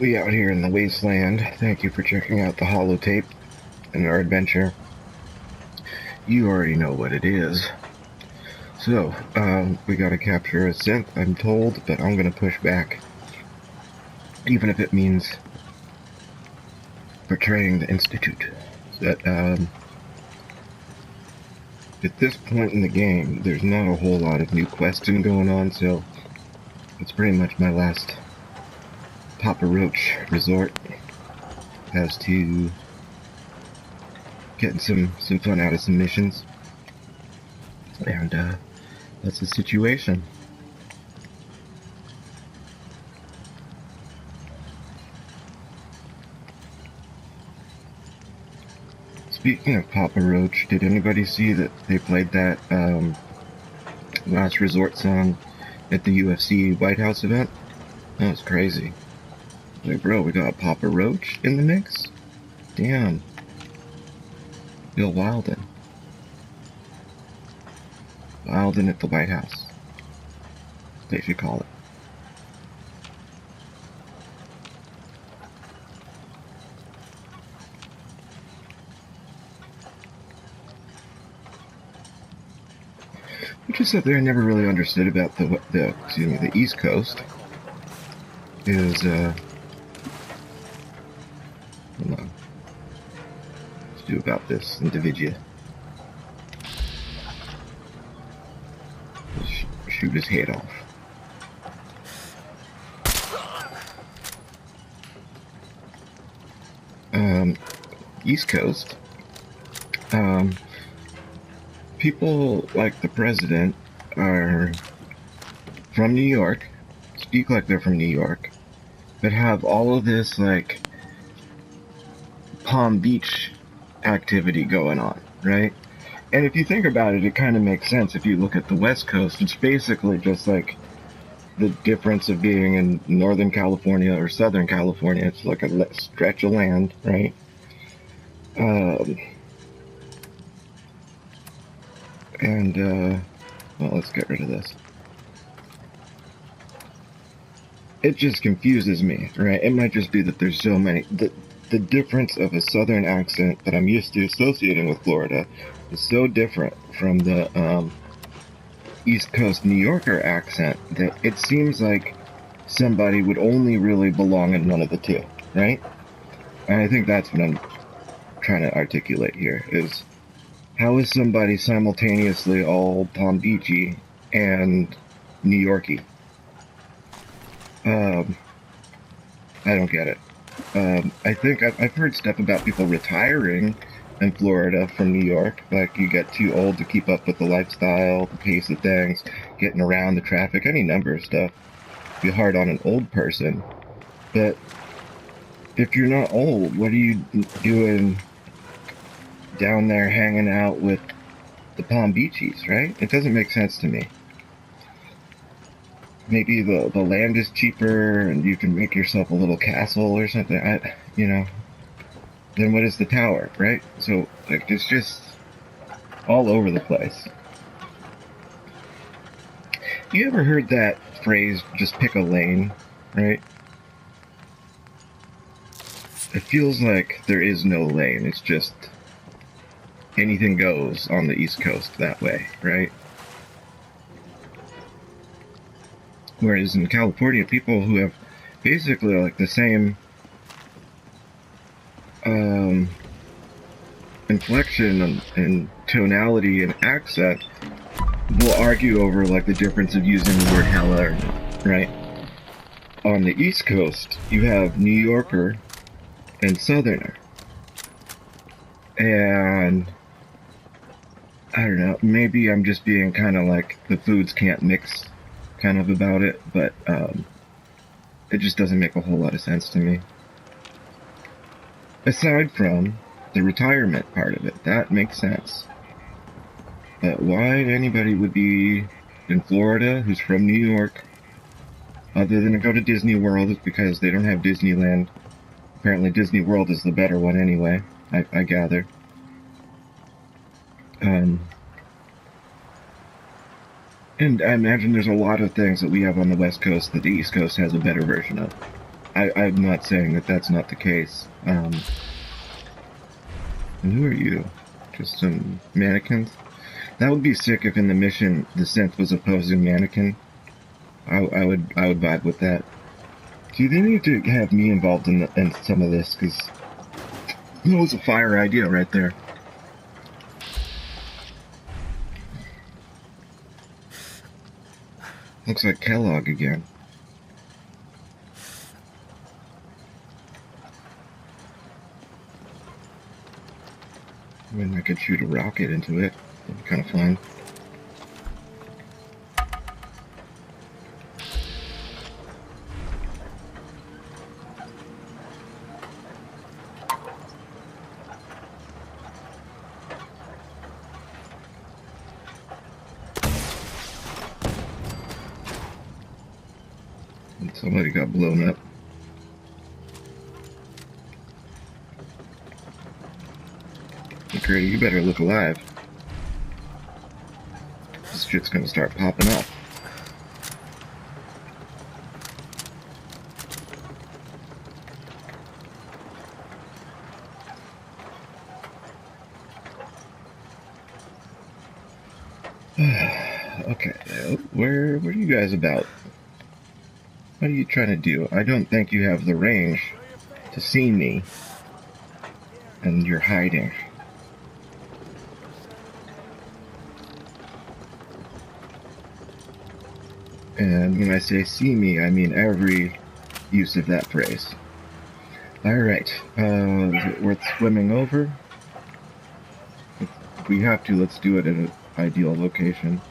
We out here in the wasteland. Thank you for checking out the holotape and our adventure. You already know what it is. So, we gotta capture a synth, I'm told, but I'm gonna push back. Even if it means betraying the Institute. But, at this point in the game, there's not a whole lot of new questing going on, so it's pretty much my last Papa Roach resort as to getting some fun out of some missions. And, that's the situation. Speaking of Papa Roach, did anybody see that they played that Last Resort song at the UFC White House event? That was crazy. Like, bro, we got Papa Roach in the mix? Damn. Bill Wilden. Wilden at the White House. They should call it. Which is something I never really understood about the East Coast. Is, hold on. Let's do about this individual. Shoot his head off. East Coast. People like the president are from New York, speak like they're from New York, but have all of this, like, Palm Beach activity going on, right? And if you think about it, it kind of makes sense. If you look at the West Coast, it's basically just like the difference of being in Northern California or Southern California. It's like a stretch of land, right? Well, let's get rid of this. It just confuses me, right? It might just be that there's so many. The difference of a Southern accent that I'm used to associating with Florida is so different from the East Coast New Yorker accent that it seems like somebody would only really belong in one of the two, right? And I think that's what I'm trying to articulate here is how is somebody simultaneously all Palm Beachy and New Yorkie? I don't get it. I think I've heard stuff about people retiring in Florida from New York. Like, you get too old to keep up with the lifestyle, the pace of things, getting around the traffic, any number of stuff. Be hard on an old person. But if you're not old, what are you doing down there hanging out with the Palm Beachies, right? It doesn't make sense to me. Maybe the land is cheaper and you can make yourself a little castle or something. Then what is the tower, right? So, like, it's just all over the place. You ever heard that phrase, just pick a lane, right? It feels like there is no lane. It's just anything goes on the East Coast that way, right? Whereas in California, people who have basically like the same inflection and tonality and accent will argue over like the difference of using the word hella or not, right? On the East Coast, you have New Yorker and Southerner. And I don't know, maybe I'm just being kind of like the foods can't mix kind of about it, but it just doesn't make a whole lot of sense to me. Aside from the retirement part of it, that makes sense. But why anybody would be in Florida who's from New York, other than to go to Disney World, is because they don't have Disneyland. Apparently Disney World is the better one anyway, I gather. And I imagine there's a lot of things that we have on the West Coast that the East Coast has a better version of. I'm not saying that that's not the case. And who are you? Just some mannequins? That would be sick if in the mission the synth was opposing mannequin. I would vibe with that. See, they need to have me involved in some of this, because that was a fire idea right there. Looks like Kellogg again. I mean, I could shoot a rocket into it. That'd be kind of fun. And somebody got blown up. McCurdy, you better look alive. This shit's gonna start popping up. Okay, where are you guys about? What are you trying to do? I don't think you have the range to see me. And you're hiding. And when I say see me, I mean every use of that phrase. Alright, is it worth swimming over? If we have to, let's do it at an ideal location.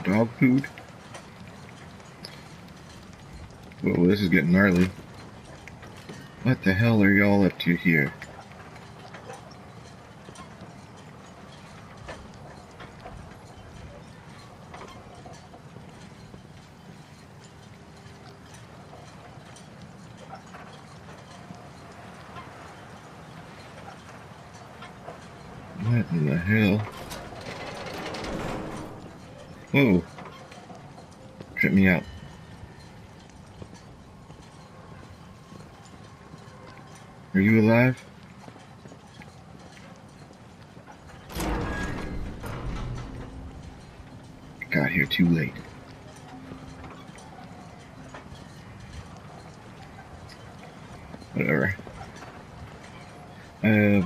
Dog food? Whoa, this is getting gnarly. What the hell are y'all up to here? What in the hell? Whoa. Trip me out. Are you alive? Got here too late. Whatever.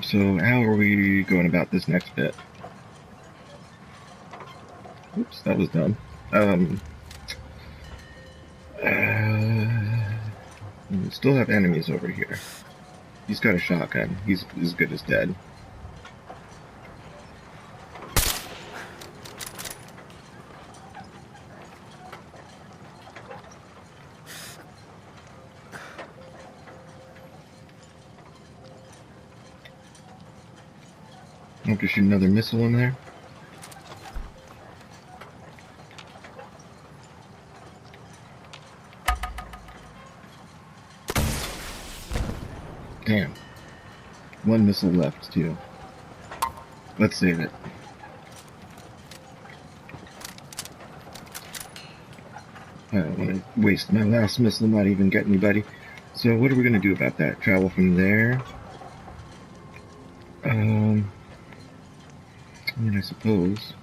So how are we going about this next bit? Oops, that was dumb. We still have enemies over here. He's got a shotgun. He's as good as dead. I'll just shoot another missile in there. Damn. One missile left, too. Let's save it. I don't want to waste my last missile, not even get anybody. So what are we going to do about that? Travel from there? I mean, I suppose.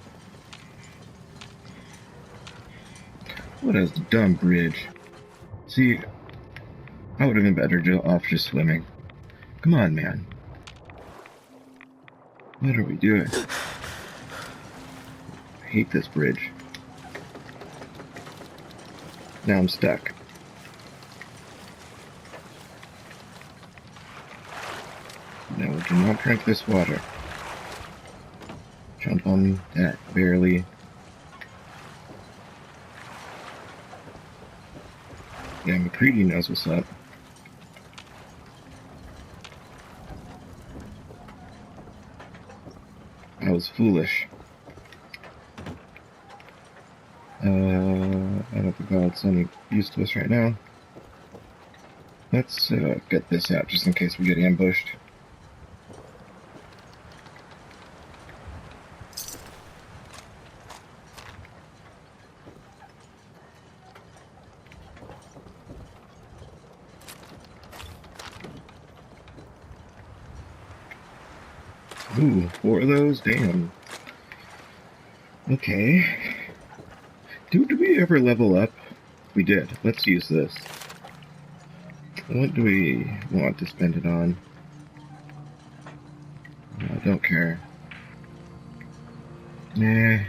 What a dumb bridge. See, I would have been better off just swimming. Come on, man. What are we doing? I hate this bridge. Now I'm stuck. No, do not drink this water. Jump on that, barely. Yeah, McCready knows what's up. I was foolish. I don't think that's any use to us right now. Let's get this out just in case we get ambushed. Ooh, 4 of those? Damn. Okay. Did we ever level up? We did. Let's use this. What do we want to spend it on? I don't care. Nah.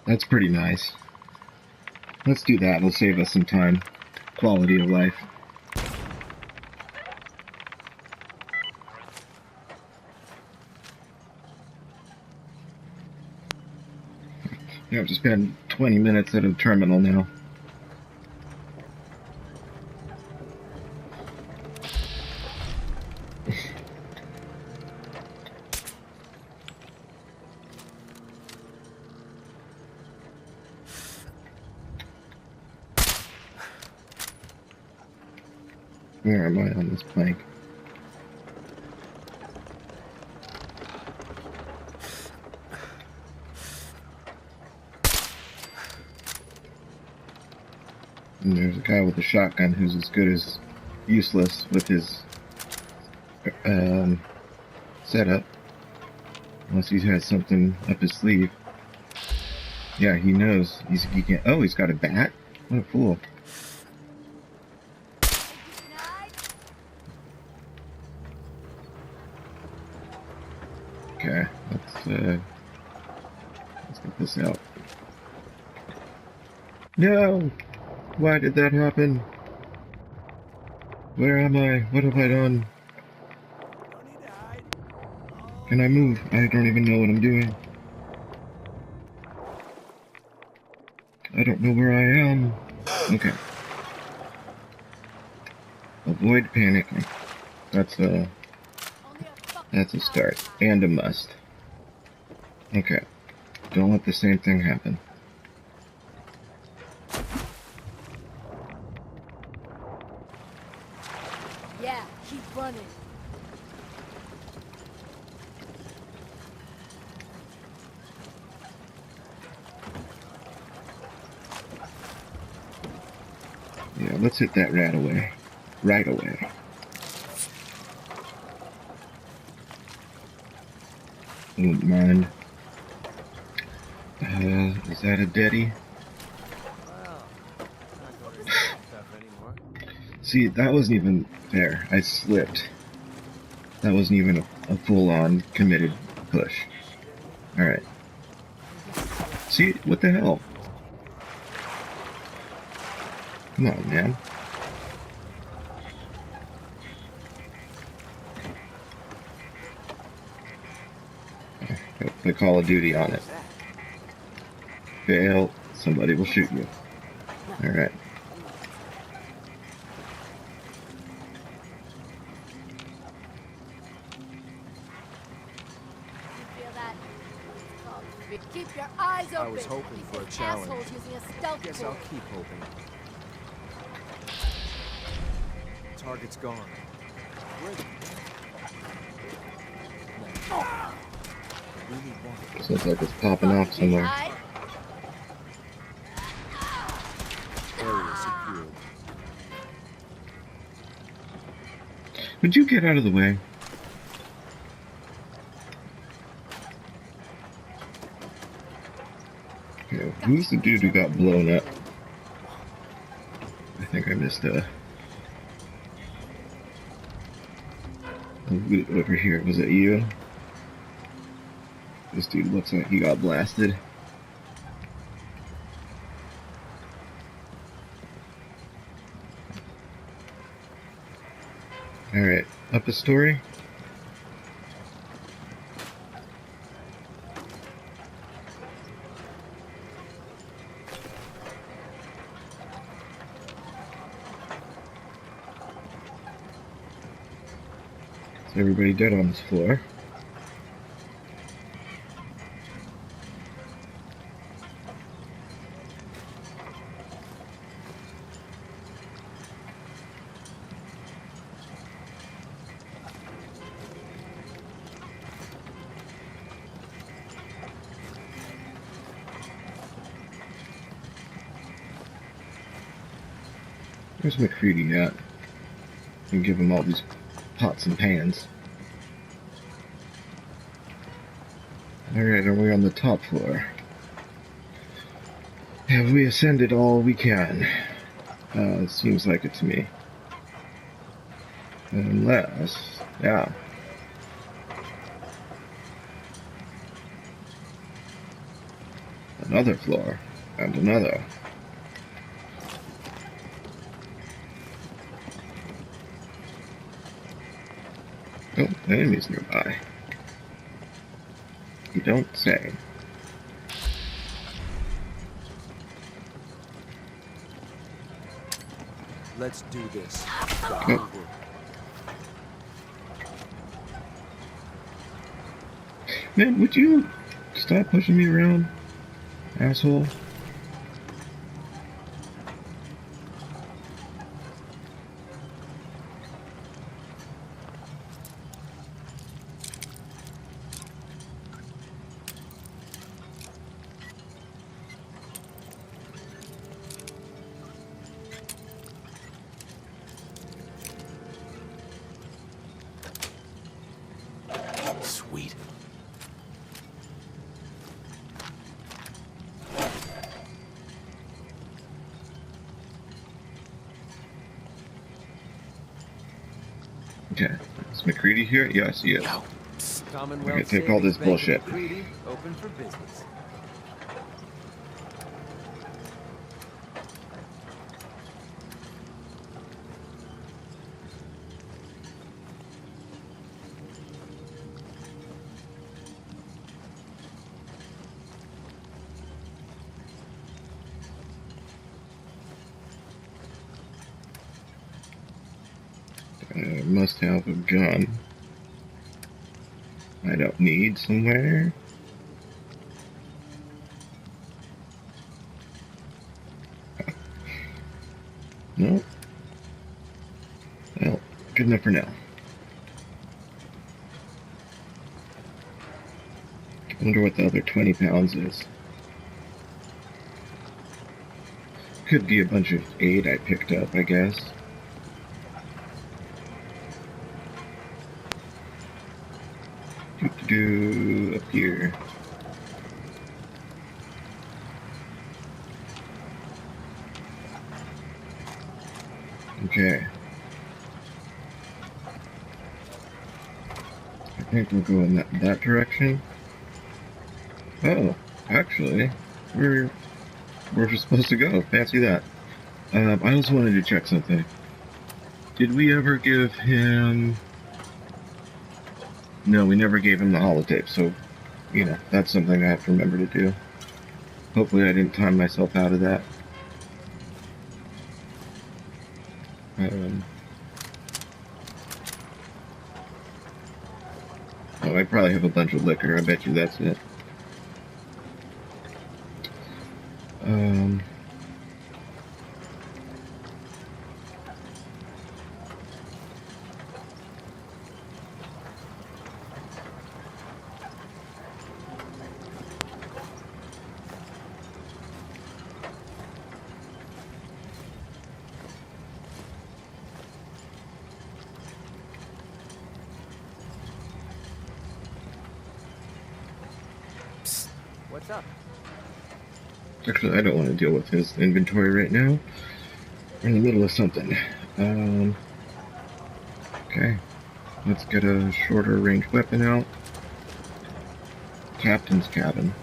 That's pretty nice. Let's do that. It'll save us some time. Quality of life. You have to spend 20 minutes at a terminal now. Where am I on this plank? And there's a guy with a shotgun who's as good as useless with his setup. Unless he has something up his sleeve. Yeah, he knows. He can't. Oh, he's got a bat? What a fool. Okay, let's get this out. No! Why did that happen? Where am I? What have I done? Can I move? I don't even know what I'm doing. I don't know where I am. Okay. Avoid panicking. That's a start. And a must. Okay. Don't let the same thing happen. Yeah, keep running. Yeah, let's hit that rat away. Right away. Don't mind. Is that a deadie? See, that wasn't even fair. I slipped. That wasn't even a full-on committed push. Alright. See, what the hell? Come on, man. Put Call of Duty on it. Fail, somebody will shoot you. Alright. Keep your eyes open. I was hoping for a challenge. Assholes using a stealth Guess tool. I'll keep hoping. Target's gone. Where the really want it. Looks like it's popping off somewhere. Area secured. Would you get out of the way? Okay, who's the dude who got blown up? I think I missed over here. Was it you? This dude looks like he got blasted. Alright, up a story. Is everybody dead on this floor? Where's McCready at? And give him all these pots and pans. Alright, are we on the top floor? Have we ascended all we can? Seems like it to me. Unless... yeah. Another floor. And another. Oh, enemies nearby. You don't say. Let's do this. Oh. Man, would you stop pushing me around, asshole? Sweet. Okay, is McCready here? Yes, he is. Commonwealth Okay, take all this Savings Bank of bullshit. McCready, open for business. I must have a gun. I don't need somewhere. No. Well, good enough for now. I wonder what the other 20 pounds is. Could be a bunch of aid I picked up, I guess. Up here. Okay. I think we'll go in that direction. Oh, actually, we're supposed to go. Fancy that. I also wanted to check something. Did we ever give him... No, we never gave him the holotape, so, you know, that's something I have to remember to do. Hopefully I didn't time myself out of that. Oh, I probably have a bunch of liquor. I bet you that's it. What's up? Actually, I don't want to deal with his inventory right now. We're in the middle of something. Okay. Let's get a shorter range weapon out. Captain's cabin.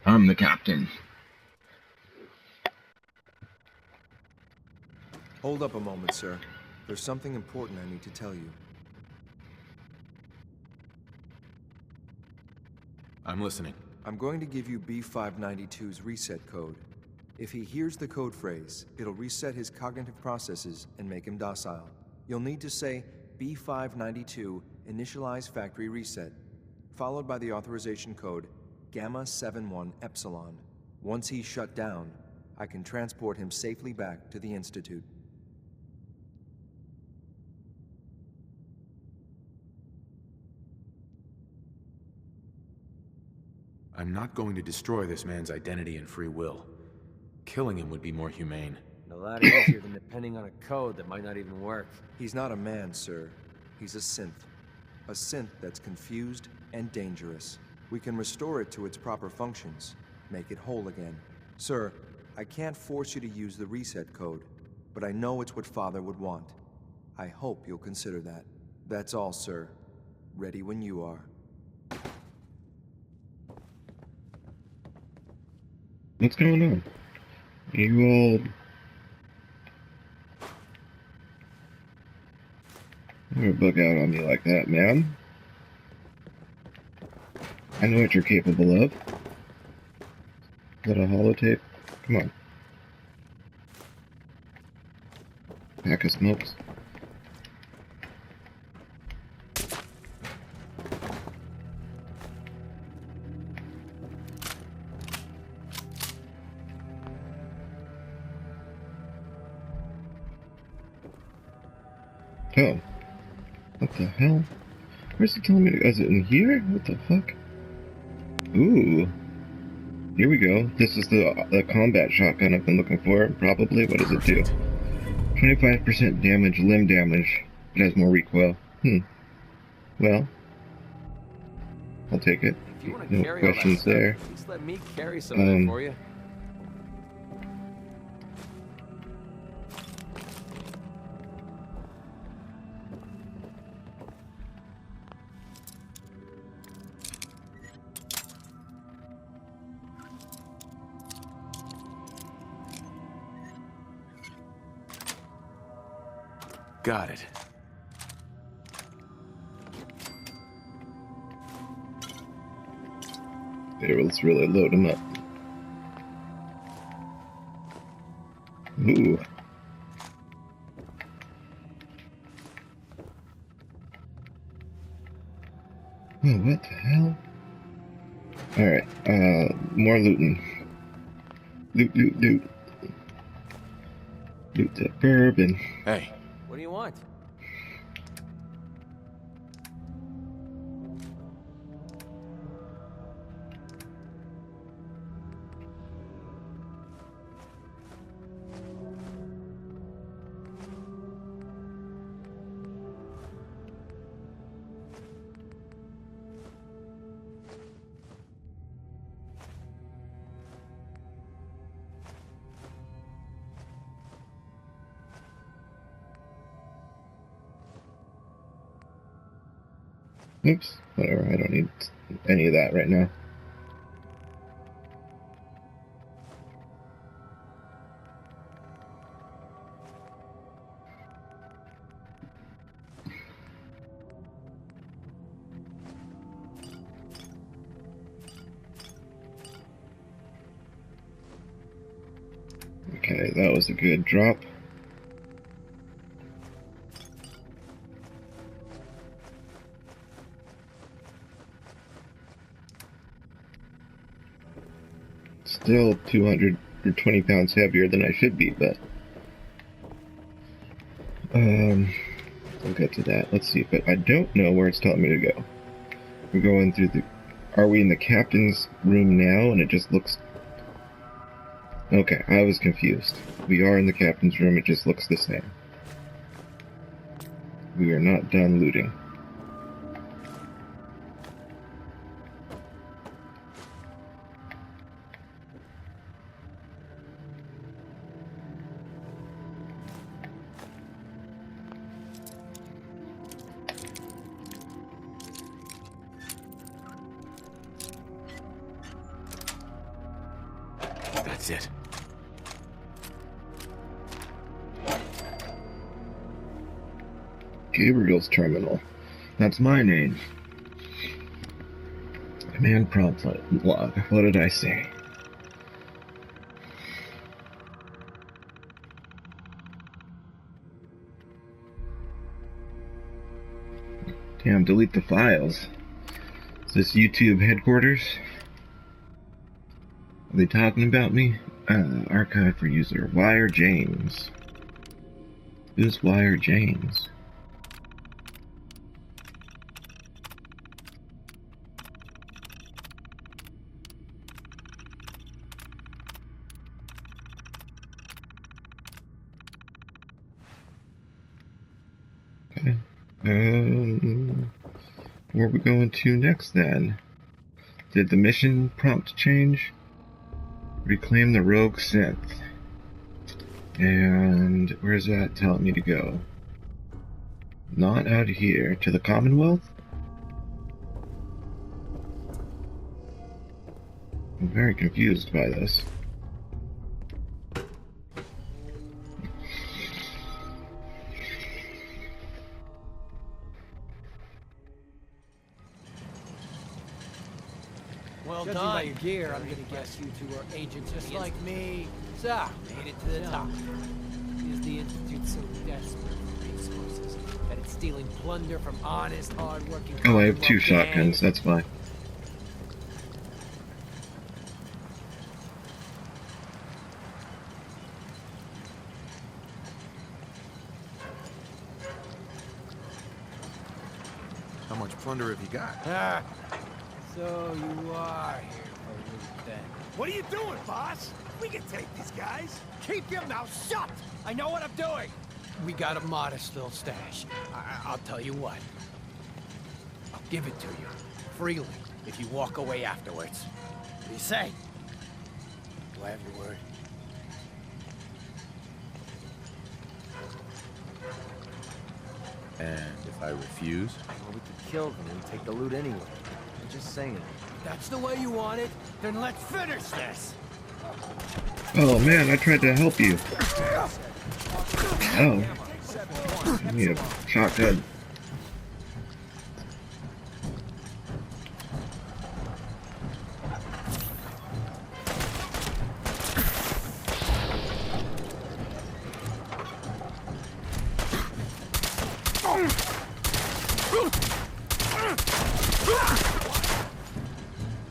I'm the captain. Hold up a moment, sir. There's something important I need to tell you. I'm listening. I'm going to give you B592's reset code. If he hears the code phrase, it'll reset his cognitive processes and make him docile. You'll need to say B592 initialize factory reset, followed by the authorization code Gamma 71 Epsilon. Once he's shut down, I can transport him safely back to the Institute. I'm not going to destroy this man's identity and free will. Killing him would be more humane. And a lot easier than depending on a code that might not even work. He's not a man, sir. He's a synth. A synth that's confused and dangerous. We can restore it to its proper functions, make it whole again. Sir, I can't force you to use the reset code, but I know it's what Father would want. I hope you'll consider that. That's all, sir. Ready when you are. What's going on? You all... You're bug out on me like that, man. I know what you're capable of. Is that a holotape? Come on. Pack of smokes. Oh. What the hell? Where's it telling me to go? Is it in here? What the fuck? Ooh. Here we go. This is the combat shotgun I've been looking for, probably. What does it do? 25% damage, limb damage. It has more recoil. Well. I'll take it. If you want to No carry all that questions stuff, there. at least let me carry some of it for you. Got it. Here, let's really load him up. Ooh. Oh, what the hell? Alright, more looting. Loot, loot, loot. Loot the bourbon. Hey. What do you want? Oops, whatever, I don't need any of that right now. Okay, that was a good drop. Still 220 pounds heavier than I should be, but we'll get to that. Let's see, but I don't know where it's telling me to go. We're going through the... Are we in the captain's room now? And it just looks... Okay, I was confused. We are in the captain's room, it just looks the same. We are not done looting. That's it. Gabriel's terminal. That's my name. Command prompt log. What did I say? Damn, delete the files. Is this YouTube headquarters? Are they talking about me? Archive for user. Wire James. Who's Wire James? Where are we going to next then? Did the mission prompt change? Reclaim the rogue synth. And where's that telling me to go? Not out here. To the Commonwealth? I'm very confused by this. Well done. By your gear, I'm gonna guess you two are agents just like me. So, made it to the top. Is the Institute so desperate for resources that it's stealing plunder from honest, hard-working... Oh, I have 2 shotguns, that's why. How much plunder have you got? Ah, so you are here for loot then. What are you doing, boss? We can take these guys. Keep your mouth shut! I know what I'm doing! We got a modest little stash. I'll tell you what. I'll give it to you. Freely, if you walk away afterwards. What do you say? Do I have your word? And if I refuse? Well, we could kill them and take the loot anyway. I'm just saying. That's the way you want it? Then let's finish this! Oh man, I tried to help you. Oh. I need a shotgun.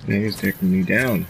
Man, he's taking me down.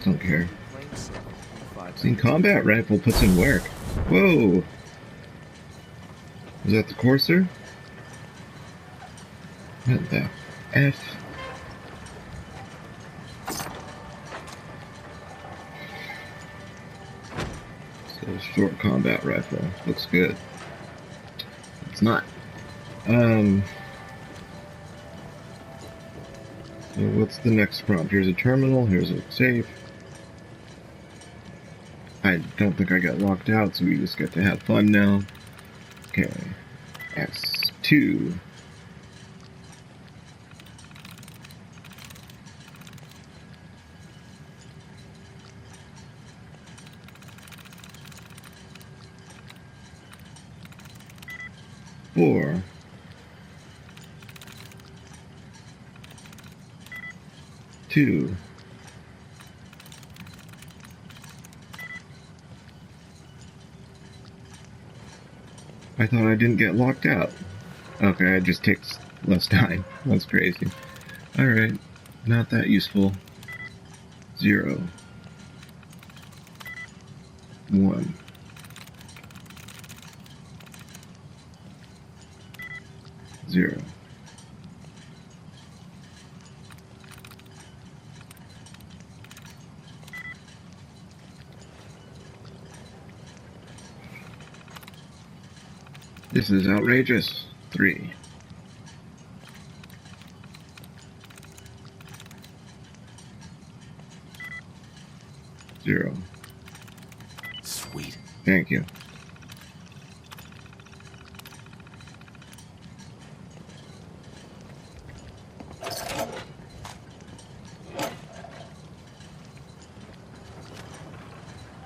Don't care. Seen combat rifle puts in work. Whoa! Is that the Corsair? What the F? So short combat rifle. Looks good. It's not. So what's the next prompt? Here's a terminal, here's a safe. I don't think I got locked out, so we just get to have fun now. Okay. S2. Four. 2. I thought I didn't get locked out. Okay, it just takes less time. That's crazy. Alright, not that useful. 0. 1. 0. This is outrageous. 3. 0. Sweet. Thank you.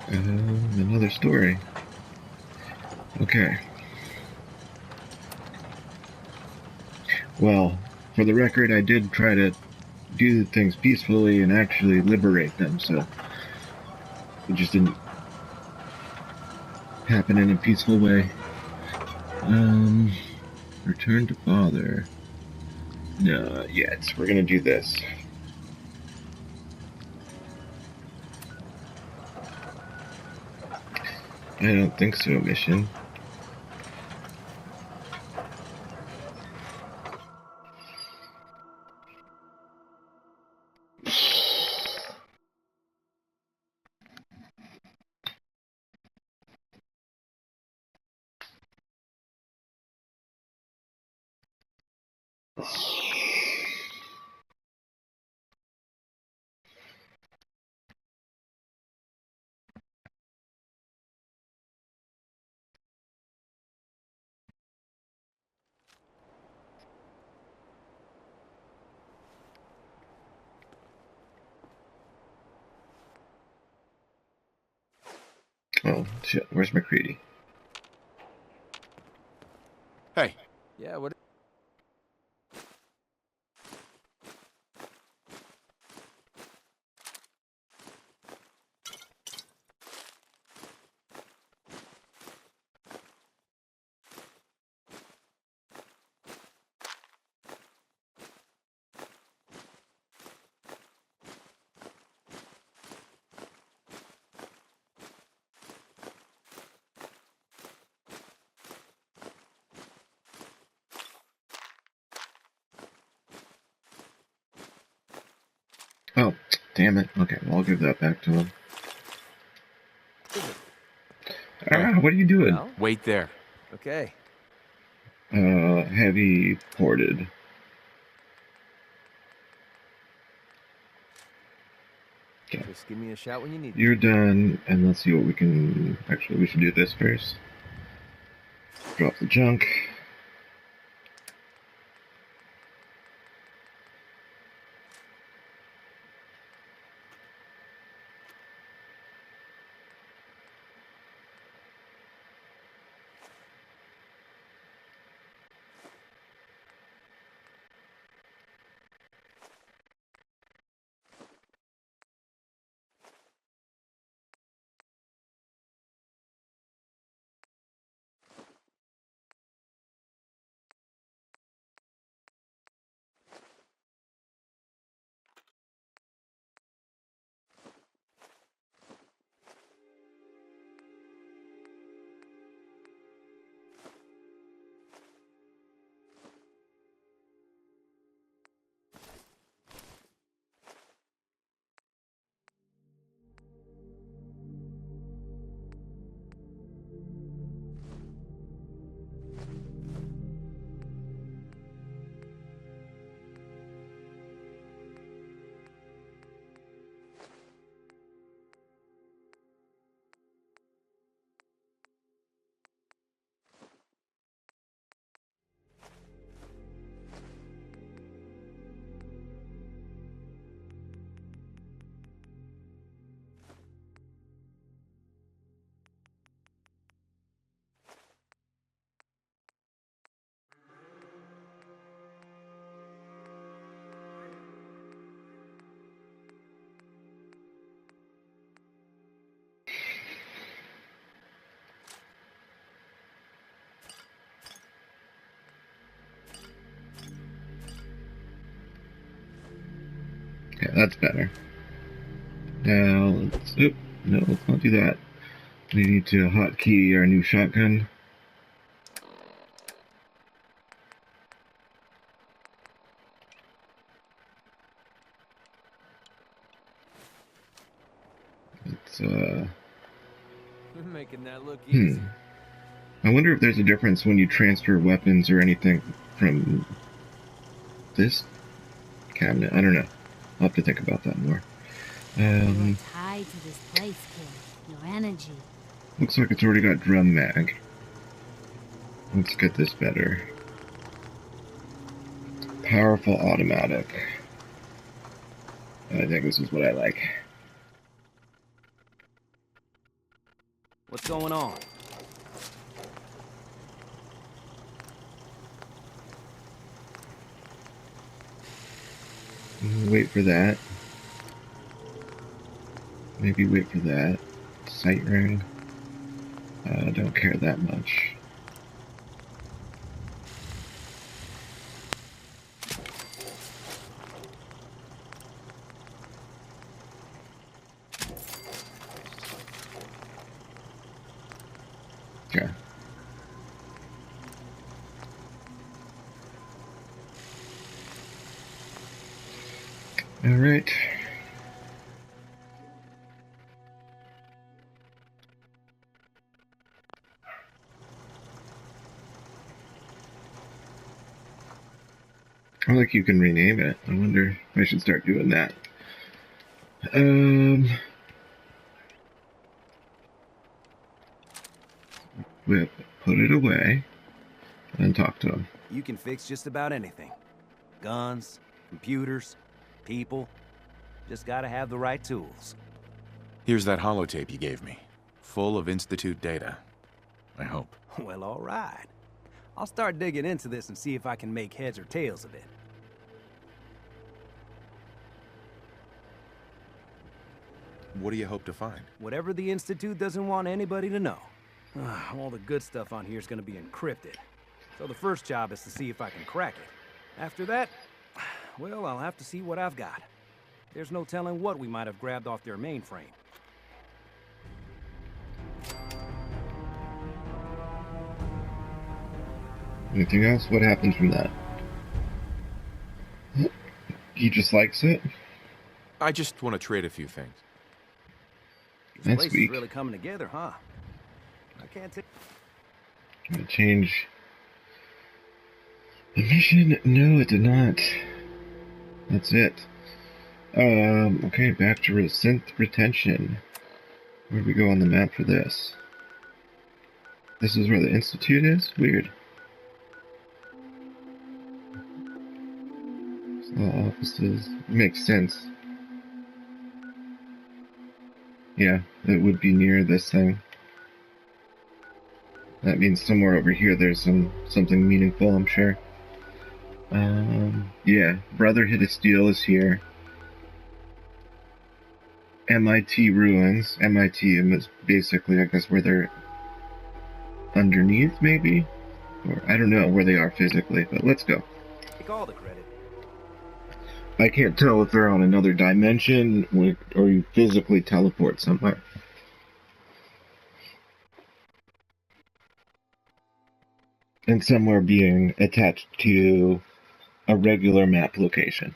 Another story. Okay. Well, for the record, I did try to do things peacefully and actually liberate them, so it just didn't happen in a peaceful way. Return to father. No, yet. We're gonna do this. I don't think so, mission. Oh, shit. Where's McCready? Hey, Yeah, what? Oh, damn it. Okay, well, I'll give that back to him. Ah, what are you doing? No? wait there. Okay. Heavy ported. Okay. Just give me a shout when you need. You're done, and let's see what we can... Actually, we should do this first. Drop the junk. Okay, that's better. Now, let's... Oop, no, let's not do that. We need to hotkey our new shotgun. It's, You're making that look easy. I wonder if there's a difference when you transfer weapons or anything from this cabinet. I don't know. I'll have to think about that more. You're tied to this place, kid. Your energy. Looks like it's already got drum mag. Let's get this better. Powerful automatic. I think this is what I like. What's going on? Wait for that. Maybe wait for that. Sight ring. Don't care that much. Okay. All right. I like you can rename it. I wonder if I should start doing that. We'll put it away and talk to him. You can fix just about anything. Guns, computers, people. Just gotta have the right tools. Here's that holotape you gave me. Full of Institute data. I hope. Well, all right. I'll start digging into this and see if I can make heads or tails of it. What do you hope to find? Whatever the Institute doesn't want anybody to know. All the good stuff on here is gonna be encrypted. So the first job is to see if I can crack it. After that, well, I'll have to see what I've got. There's no telling what we might have grabbed off their mainframe. Anything else? What happens from that? He just likes it? I just want to trade a few things. This That's place weak. is really coming together, huh? I can't take... Can I change the mission? No, it did not. That's it. Okay, back to synth retention. Where do we go on the map for this? This is where the Institute is? Weird. Offices. Makes sense. Yeah, it would be near this thing. That means somewhere over here there's something meaningful, I'm sure. Yeah, Brotherhood of Steel is here. MIT ruins. MIT is basically, I guess, where they're underneath, maybe? Or I don't know where they are physically, but let's go. Take all the credit. I can't tell if they're on another dimension or you physically teleport somewhere. And somewhere being attached to a regular map location.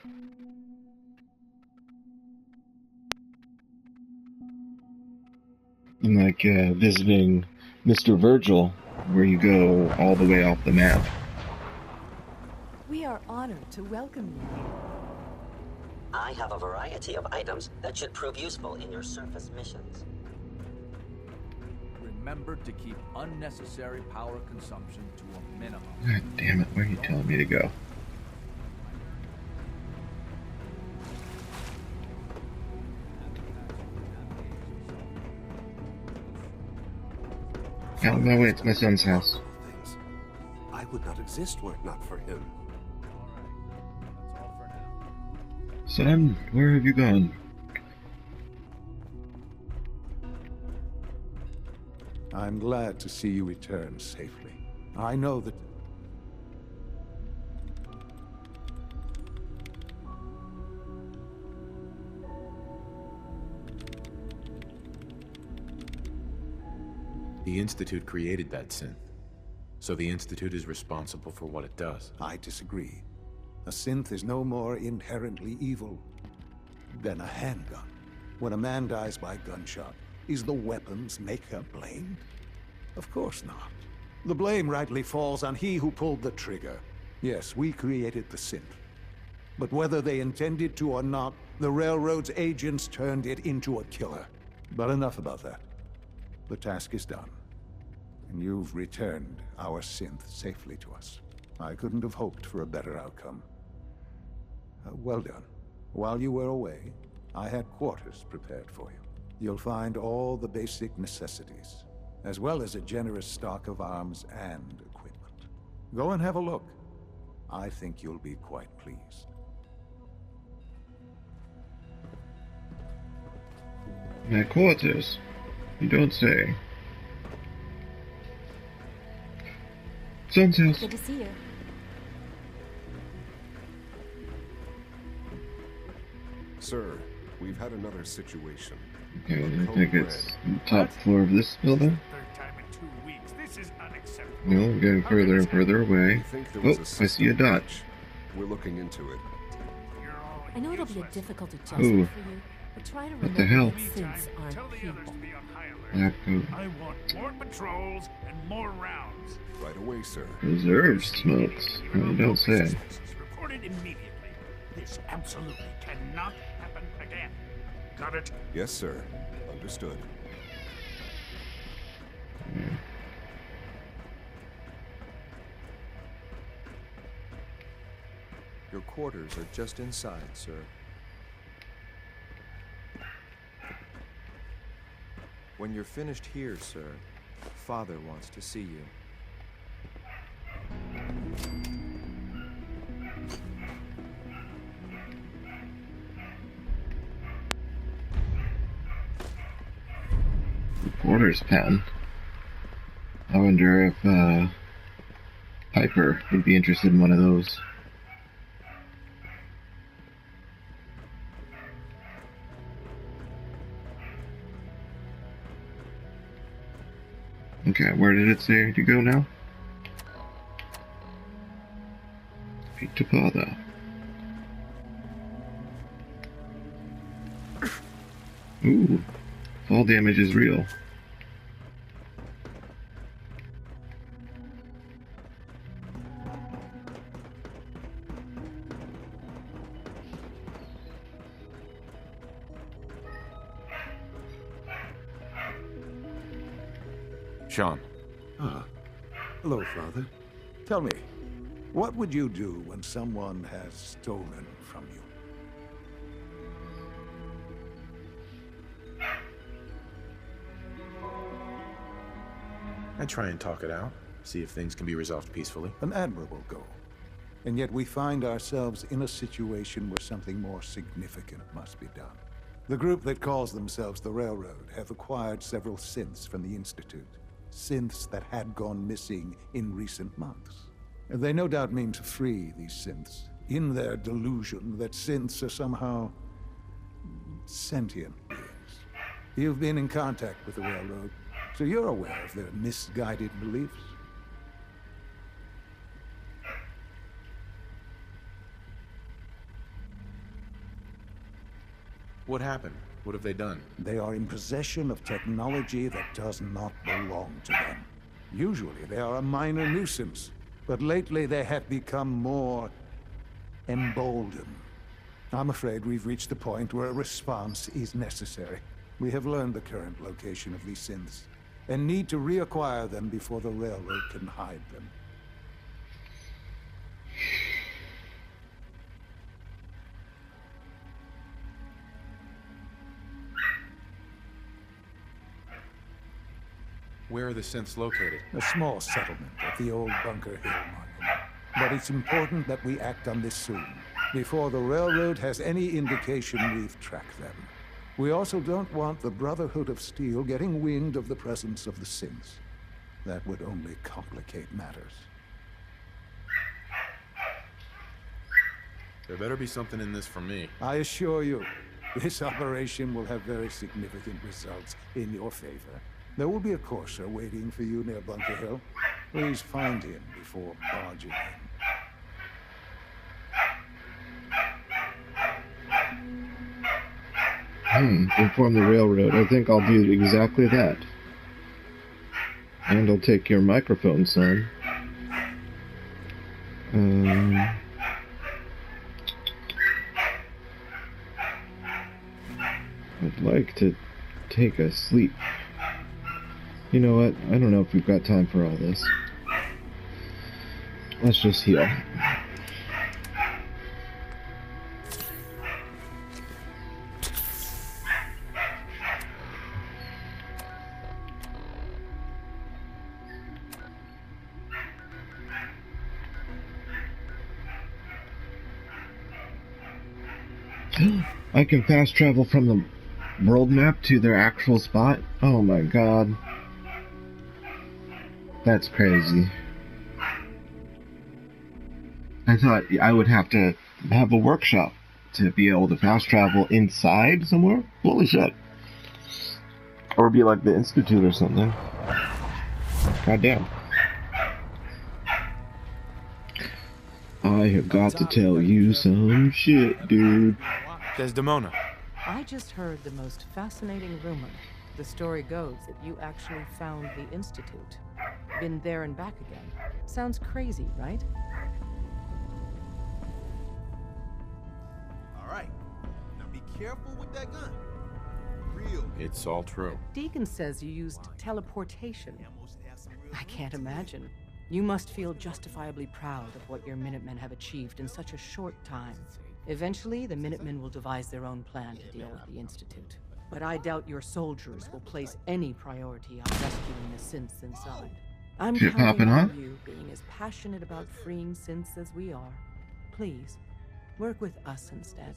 Like visiting Mr. Virgil, where you go all the way off the map. We are honored to welcome you. I have a variety of items that should prove useful in your surface missions. Remember to keep unnecessary power consumption to a minimum. God damn it, where are you telling me to go? Out of my way, it's my son's house. I would not exist were it not for him. Son, where have you gone? I'm glad to see you return safely. I know that... The Institute created that synth. So the Institute is responsible for what it does. I disagree. A synth is no more inherently evil than a handgun. When a man dies by gunshot, is the weapon's maker blamed? Of course not. The blame rightly falls on he who pulled the trigger. Yes, we created the synth. But whether they intended to or not, the Railroad's agents turned it into a killer. But enough about that. The task is done. And you've returned our synth safely to us. I couldn't have hoped for a better outcome. Well done. While you were away, I had quarters prepared for you. You'll find all the basic necessities, as well as a generous stock of arms and equipment. Go and have a look. I think you'll be quite pleased. My quarters? You don't say. Sunsails. Good to see you. Sir, we've had another situation. Okay, I think it's the top floor of this building. No, we're getting further and further away. Oh, I see a dot. We're looking into it. I know it'll be a difficult adjustment Ooh. for you, but try to What the remember hell? that synths aren't people. Black coat. I want more patrols and more rounds. Right away, sir. Reserve smokes. I don't say. Reported immediately. This absolutely cannot happen again. Got it? Yes, sir. Understood. Your quarters are just inside, sir. When you're finished here, sir, Father wants to see you. Reporter's pen. I wonder if Piper would be interested in one of those. Okay, where did it say to go now? Speak to Father. Ooh, fall damage is real. Sean. Ah. Hello, Father. Tell me, what would you do when someone has stolen from you? I try and talk it out, see if things can be resolved peacefully. An admirable goal. And yet we find ourselves in a situation where something more significant must be done. The group that calls themselves the Railroad have acquired several synths from the Institute. Synths that had gone missing in recent months. They no doubt mean to free these synths, in their delusion that synths are somehow sentient beings. You've been in contact with the Railroad, so you're aware of their misguided beliefs. What happened? What have they done? They are in possession of technology that does not belong to them. Usually they are a minor nuisance, but lately they have become more emboldened. I'm afraid we've reached the point where a response is necessary. We have learned the current location of these synths, and need to reacquire them before the Railroad can hide them. Where are the synths located? A small settlement at the old Bunker Hill monument. But it's important that we act on this soon, before the Railroad has any indication we've tracked them. We also don't want the Brotherhood of Steel getting wind of the presence of the synths. That would only complicate matters. There better be something in this for me. I assure you, this operation will have very significant results in your favor. There will be a courser waiting for you near Bunker Hill. Please find him before barging in. Inform the Railroad. I think I'll do exactly that. And I'll take your microphone, son. I'd like to take a sleep. You know what? I don't know if we've got time for all this. Let's just heal. I can fast travel from the world map to their actual spot? Oh my god. That's crazy. I thought I would have to have a workshop to be able to fast travel inside somewhere? Holy shit. Or be like the Institute or something. God damn. I have got to tell you some shit, dude. Desdemona. I just heard the most fascinating rumor. The story goes that you actually found the Institute. Been there and back again. Sounds crazy, right? Alright. Now be careful with that gun. Real. It's all true. Deacon says you used teleportation. I can't imagine. You must feel justifiably proud of what your Minutemen have achieved in such a short time. Eventually, the Minutemen will devise their own plan to deal with the Institute. But I doubt your soldiers will place any priority on rescuing the synths inside. I'm counting on you being as passionate about freeing synths as we are. Please, work with us instead.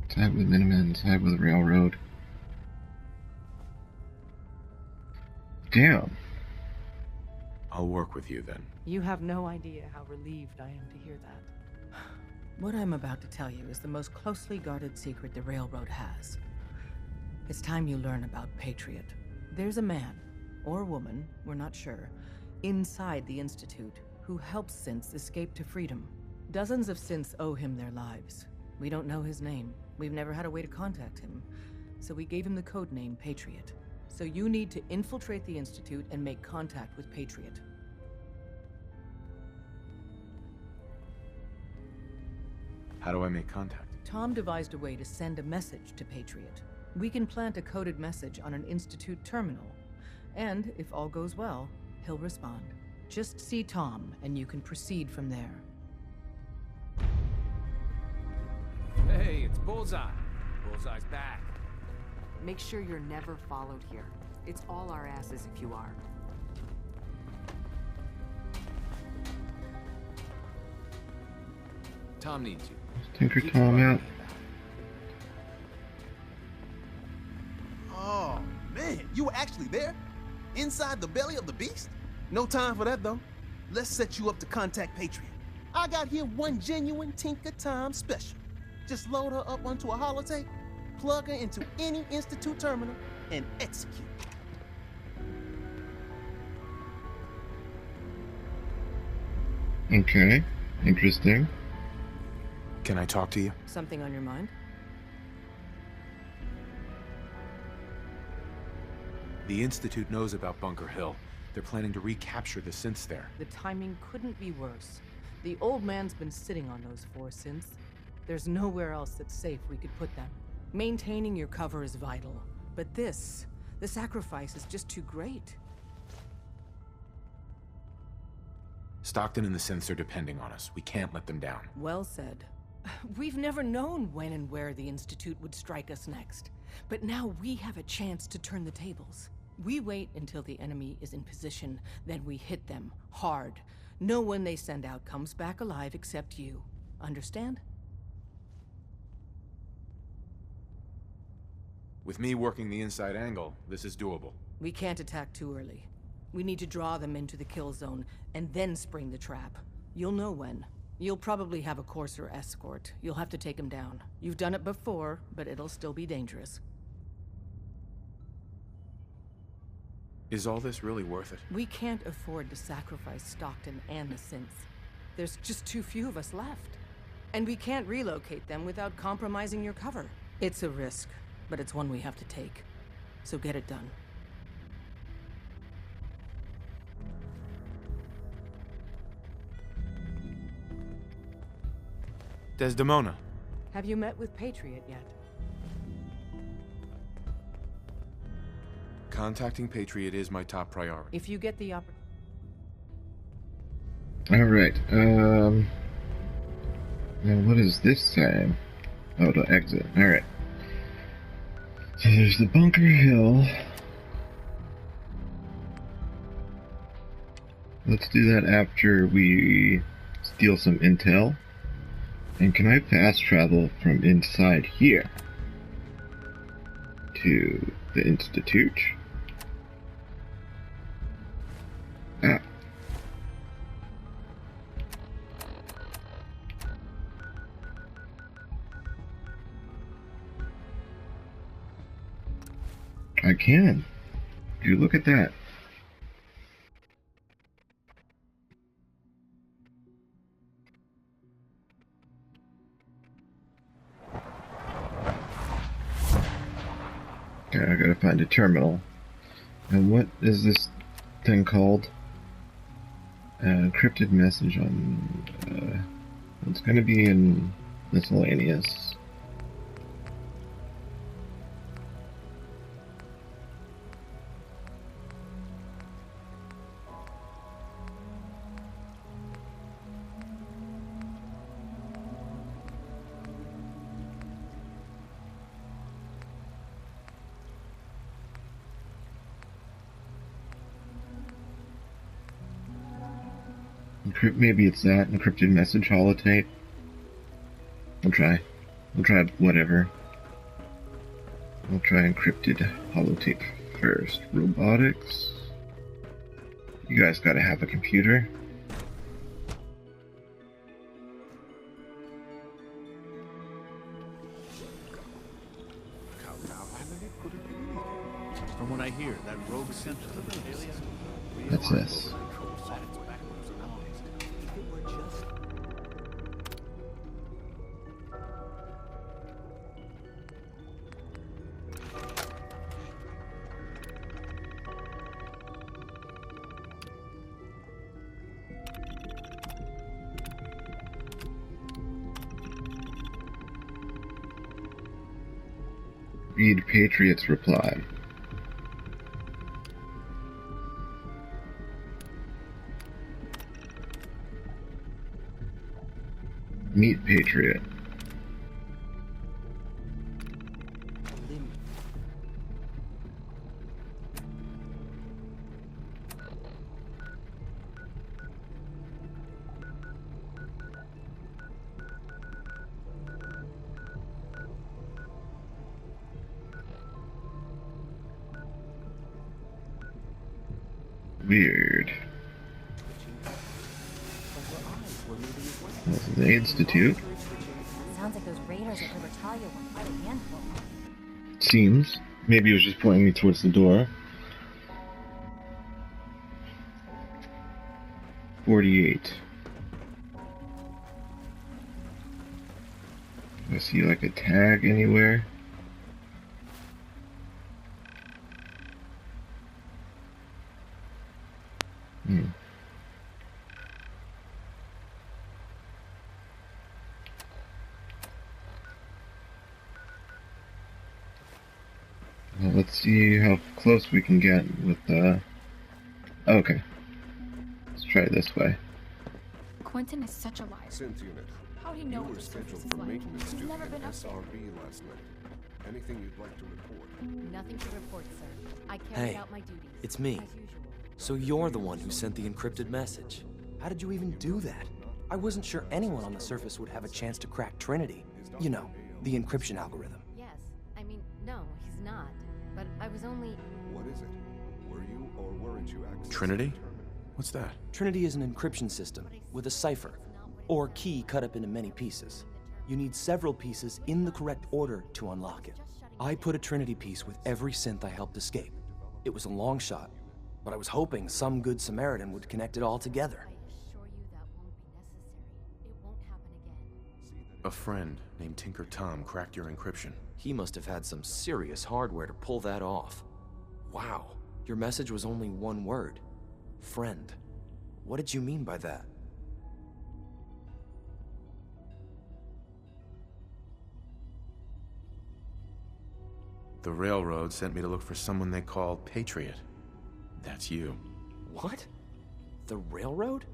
Side with Minutemen, side with the Railroad. Damn. I'll work with you then. You have no idea how relieved I am to hear that. What I'm about to tell you is the most closely guarded secret the Railroad has. It's time you learn about Patriot. There's a man, or woman, we're not sure, inside the Institute who helps synths escape to freedom. Dozens of synths owe him their lives. We don't know his name. We've never had a way to contact him. So we gave him the code name Patriot. So you need to infiltrate the Institute and make contact with Patriot. How do I make contact? Tom devised a way to send a message to Patriot. We can plant a coded message on an Institute terminal. And, if all goes well, he'll respond. Just see Tom, and you can proceed from there. Hey, it's Bullseye. Bullseye's back. Make sure you're never followed here. It's all our asses if you are. Tom needs you. Tinker Tom out. Oh, man, you were actually there? Inside the belly of the beast? No time for that, though. Let's set you up to contact Patriot. I got here one genuine Tinker Tom special. Just load her up onto a holotape, plug her into any Institute terminal, and execute. Okay, interesting. Can I talk to you? Something on your mind? The Institute knows about Bunker Hill. They're planning to recapture the synths there. The timing couldn't be worse. The old man's been sitting on those 4 synths. There's nowhere else that's safe we could put them. Maintaining your cover is vital. But the sacrifice is just too great. Stockton and the synths are depending on us. We can't let them down. Well said. We've never known when and where the Institute would strike us next. But now we have a chance to turn the tables. We wait until the enemy is in position, then we hit them hard. No one they send out comes back alive except you. Understand? With me working the inside angle, this is doable. We can't attack too early. We need to draw them into the kill zone, and then spring the trap. You'll know when. You'll probably have a Courser escort. You'll have to take him down. You've done it before, but it'll still be dangerous. Is all this really worth it? We can't afford to sacrifice Stockton and the synths. There's just too few of us left. And we can't relocate them without compromising your cover. It's a risk, but it's one we have to take. So get it done. Desdemona. Have you met with Patriot yet? Contacting Patriot is my top priority. If you get the opportunity. Alright, now what is this time? Oh, to exit. Alright. So there's the Bunker Hill. Let's do that after we steal some intel. And can I fast travel from inside here to the Institute? Ah. I can. You look at that. Okay, I gotta find a terminal. And what is this thing called? Encrypted message on... it's gonna be in miscellaneous. Maybe it's that encrypted message holotape. We'll try whatever. We'll try encrypted holotape first. Robotics. You guys gotta have a computer. From what I hear, that rogue sent to the aliens. That's this. Read Patriot's reply. Meet Patriot. Weird. This is the Institute. Sounds like those raiders at Libertalia were quite a handful. Seems. Maybe it was just pointing me towards the door. 48. Do I see like a tag anywhere? Well, let's see how close we can get with okay. Let's try it this way. Quentin is such a liar. Synth unit. How'd he know You what were the surface scheduled is for like? maintenance He's duty never at been up there. SRB last night. Anything you'd like to report? Nothing to report, sir. I carried Hey, out my duties. it's me. As usual. So you're the one who sent the encrypted message. How did you even do that? I wasn't sure anyone on the surface would have a chance to crack Trinity. You know, the encryption algorithm. Yes. I mean, no, he's not. But I was only... What is it? Were you or weren't you accessing Trinity? What's that? Trinity is an encryption system with a cipher, or key cut up into many pieces. You need several pieces in the correct order to unlock it. I put a Trinity piece with every synth I helped escape. It was a long shot, but I was hoping some good Samaritan would connect it all together. A friend named Tinker Tom cracked your encryption. He must have had some serious hardware to pull that off. Wow, your message was only one word. Friend. What did you mean by that? The Railroad sent me to look for someone they call Patriot. That's you. What? The Railroad?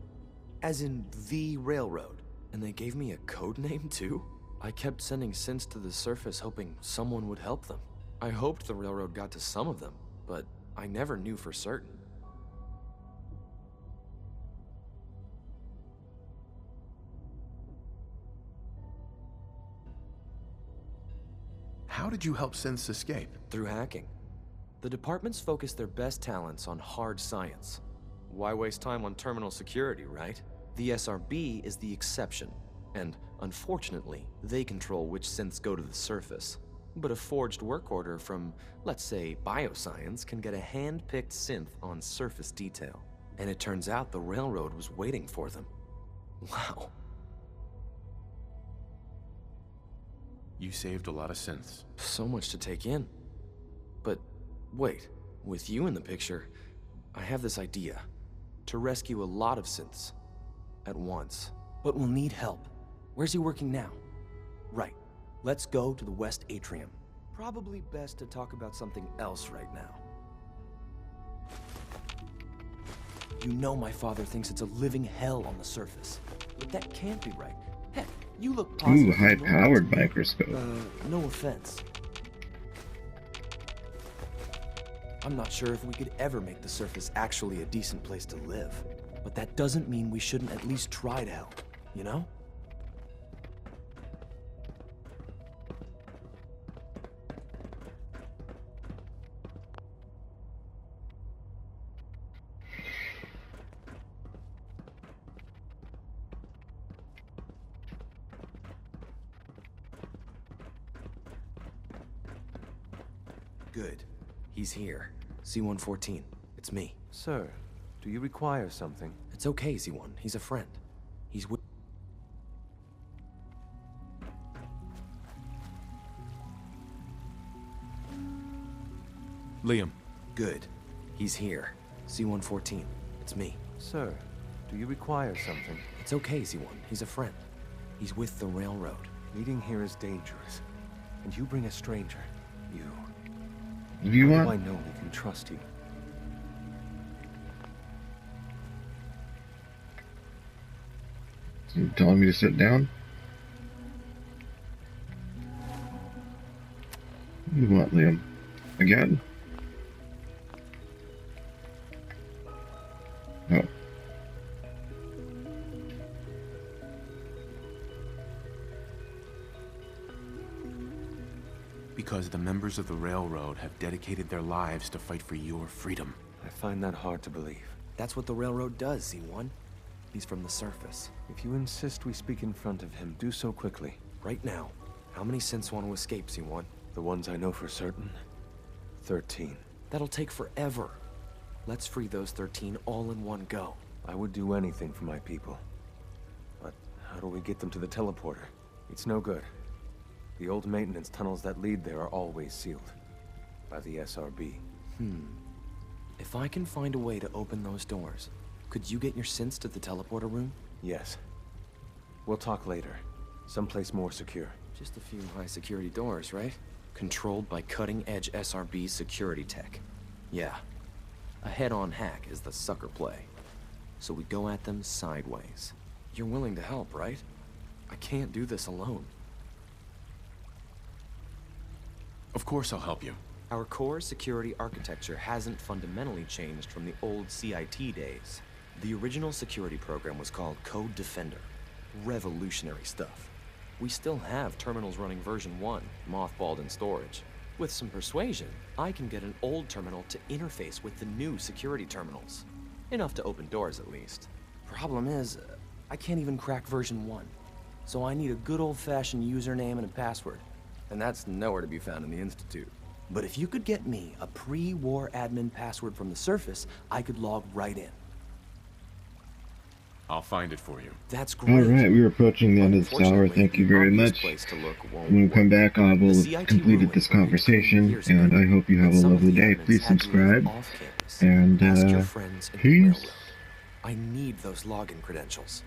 As in the Railroad? And they gave me a code name too? I kept sending synths to the surface hoping someone would help them. I hoped the Railroad got to some of them, but I never knew for certain. How did you help synths escape? Through hacking. The departments focus their best talents on hard science. Why waste time on terminal security, right? The SRB is the exception, and unfortunately, they control which synths go to the surface. But a forged work order from, let's say, bioscience can get a hand-picked synth on surface detail. And it turns out the railroad was waiting for them. Wow. You saved a lot of synths. So much to take in. But wait, with you in the picture, I have this idea. To rescue a lot of synths. At once. But we'll need help. Where's he working now? Right. Let's go to the West Atrium. Probably best to talk about something else right now. You know my father thinks it's a living hell on the surface. But that can't be right. Heck, you look positive. Ooh, high-powered microscope. No offense. I'm not sure if we could ever make the surface actually a decent place to live. But that doesn't mean we shouldn't at least try to help, you know? Good. He's here. C-114. It's me. Sir, do you require something? It's okay, Z1. He's a friend. He's with... Liam. Good. He's here. C-114. It's me. Sir, do you require something? It's okay, Z1. He's a friend. He's with the railroad. Meeting here is dangerous. And you bring a stranger. You... You How want? do I know we can trust you? You telling me to sit down? You want, Liam? Again? Oh. Because the members of the railroad have dedicated their lives to fight for your freedom. I find that hard to believe. That's what the railroad does, Z1. He's from the surface. If you insist we speak in front of him, do so quickly. Right now. How many synths want to escape, Z1? The ones I know for certain. 13. That'll take forever. Let's free those 13 all in one go. I would do anything for my people. But how do we get them to the teleporter? It's no good. The old maintenance tunnels that lead there are always sealed. By the SRB. If I can find a way to open those doors, could you get your synths to the teleporter room? Yes. We'll talk later. Someplace more secure. Just a few high-security doors, right? Controlled by cutting-edge SRB security tech. Yeah. A head-on hack is the sucker play. So we go at them sideways. You're willing to help, right? I can't do this alone. Of course I'll help you. Our core security architecture hasn't fundamentally changed from the old CIT days. The original security program was called Code Defender. Revolutionary stuff. We still have terminals running version 1, mothballed in storage. With some persuasion, I can get an old terminal to interface with the new security terminals. Enough to open doors, at least. Problem is, I can't even crack version 1. So I need a good old-fashioned username and a password. And that's nowhere to be found in the Institute. But if you could get me a pre-war admin password from the surface, I could log right in. I'll find it for you. That's great. Alright, we're approaching the end of this hour. Thank you very much. When we come back, I will have completed this conversation, and I hope you have a lovely day. Please subscribe, and peace. I need those login credentials.